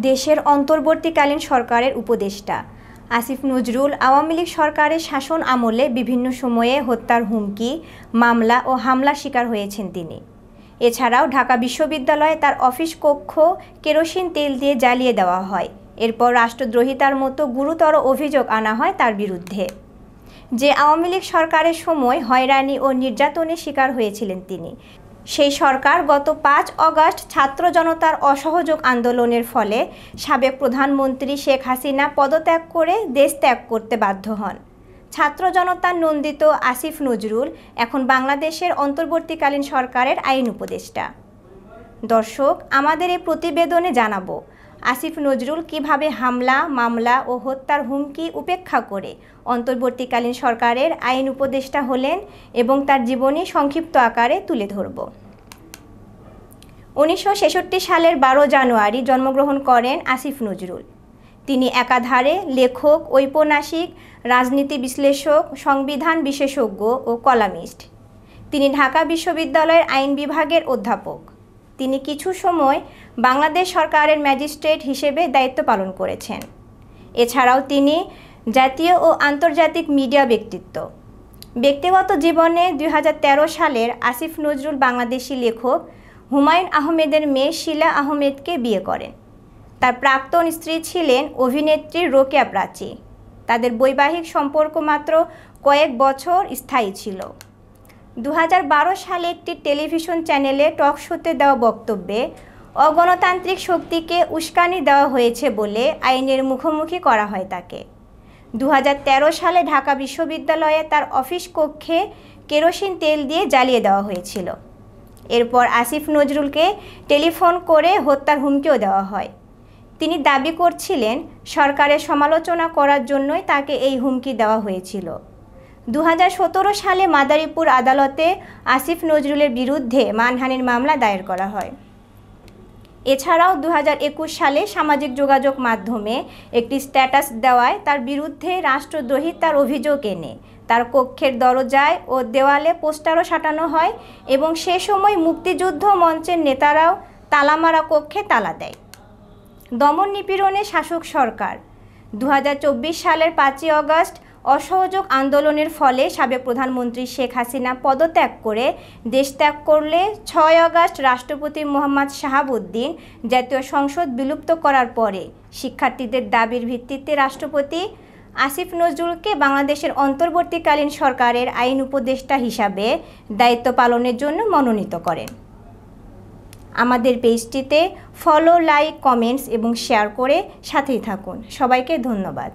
দেশের অন্তর্বর্তীকালীন সরকারের উপদেষ্টা আসিফ নজরুল আওয়ামী লীগ সরকারের শাসন আমলে বিভিন্ন সময়ে হত্যার হুমকি, মামলা ও হামলার শিকার হয়েছেন তিনি। এছাড়াও ঢাকা বিশ্ববিদ্যালয়ে তার অফিস কক্ষ কেরোসিন তেল দিয়ে জ্বালিয়ে দেওয়া হয়। এরপর রাষ্ট্রদ্রোহিতার মতো গুরুতর অভিযোগ আনা হয় তার বিরুদ্ধে। যে আওয়ামী লীগ সরকারের সময় হয়রানি ও নির্যাতনের শিকার হয়েছিলেন তিনি, সেই সরকার গত 5 অগাস্ট ছাত্র জনতার অসহযোগ আন্দোলনের ফলে সাবেক প্রধানমন্ত্রী শেখ হাসিনা পদত্যাগ করে দেশ ত্যাগ করতে বাধ্য হন। ছাত্র জনতার নন্দিত আসিফ নজরুল এখন বাংলাদেশের অন্তর্বর্তীকালীন সরকারের আইন উপদেষ্টা। দর্শক, আমাদের এই প্রতিবেদনে জানাবো আসিফ নজরুল কিভাবে হামলা, মামলা ও হত্যার হুমকি উপেক্ষা করে অন্তর্বর্তীকালীন সরকারের আইন উপদেষ্টা হলেন এবং তার জীবনী সংক্ষিপ্ত আকারে তুলে ধরব। 1966 সালের 12 জানুয়ারি জন্মগ্রহণ করেন আসিফ নজরুল। তিনি একাধারে লেখক, ঔপন্যাসিক, রাজনীতি বিশ্লেষক, সংবিধান বিশেষজ্ঞ ও কলামিস্ট। তিনি ঢাকা বিশ্ববিদ্যালয়ের আইন বিভাগের অধ্যাপক। তিনি কিছু সময় বাংলাদেশ সরকারের ম্যাজিস্ট্রেট হিসেবে দায়িত্ব পালন করেছেন। এছাড়াও তিনি জাতীয় ও আন্তর্জাতিক মিডিয়া ব্যক্তিত্ব। ব্যক্তিগত জীবনে 2013 সালের আসিফ নজরুল বাংলাদেশি লেখক হুমায়ুন আহমেদের মেয়ে শিলা আহমেদকে বিয়ে করেন। তার প্রাক্তন স্ত্রী ছিলেন অভিনেত্রী রোকেয়া প্রাচী। তাদের বৈবাহিক সম্পর্ক মাত্র কয়েক বছর স্থায়ী ছিল। 2012 সালে একটি টেলিভিশন চ্যানেলে টক শোতে দেওয়া বক্তব্যে অগণতান্ত্রিক শক্তিকে উস্কানি দেওয়া হয়েছে বলে আইনের মুখোমুখি করা হয় তাকে। 2013 সালে ঢাকা বিশ্ববিদ্যালয়ে তার অফিস কক্ষে কেরোসিন তেল দিয়ে জ্বালিয়ে দেওয়া হয়েছিল। এরপর আসিফ নজরুলকে টেলিফোন করে হত্যার হুমকিও দেওয়া হয়। তিনি দাবি করছিলেন সরকারের সমালোচনা করার জন্যই তাকে এই হুমকি দেওয়া হয়েছিল। 2017 সালে মাদারীপুর আদালতে আসিফ নজরুলের বিরুদ্ধে মানহানির মামলা দায়ের করা হয়। এছাড়াও 2021 সালে সামাজিক যোগাযোগ মাধ্যমে একটি স্ট্যাটাস দেওয়ায় তার বিরুদ্ধে রাষ্ট্রদ্রোহিতার অভিযোগ এনে তার কক্ষের দরজায় ও দেওয়ালে পোস্টারও সাঁটানো হয় এবং সে সময় মুক্তিযুদ্ধ মঞ্চের নেতারাও তালামারা কক্ষে তালা দেয়। দমন নিপীড়নে শাসক সরকার 2024 সালের 5 অগাস্ট অসহযোগ আন্দোলনের ফলে সাবেক প্রধানমন্ত্রী শেখ হাসিনা পদত্যাগ করে দেশ ত্যাগ করলে 6 অগাস্ট রাষ্ট্রপতি মোহাম্মদ শাহাবুদ্দিন জাতীয় সংসদ বিলুপ্ত করার পরে শিক্ষার্থীদের দাবির ভিত্তিতে রাষ্ট্রপতি আসিফ নজরুলকে বাংলাদেশের অন্তর্বর্তীকালীন সরকারের আইন উপদেষ্টা হিসাবে দায়িত্ব পালনের জন্য মনোনীত করেন। আমাদের পেজটিতে ফলো, লাইক, কমেন্টস এবং শেয়ার করে সাথেই থাকুন। সবাইকে ধন্যবাদ।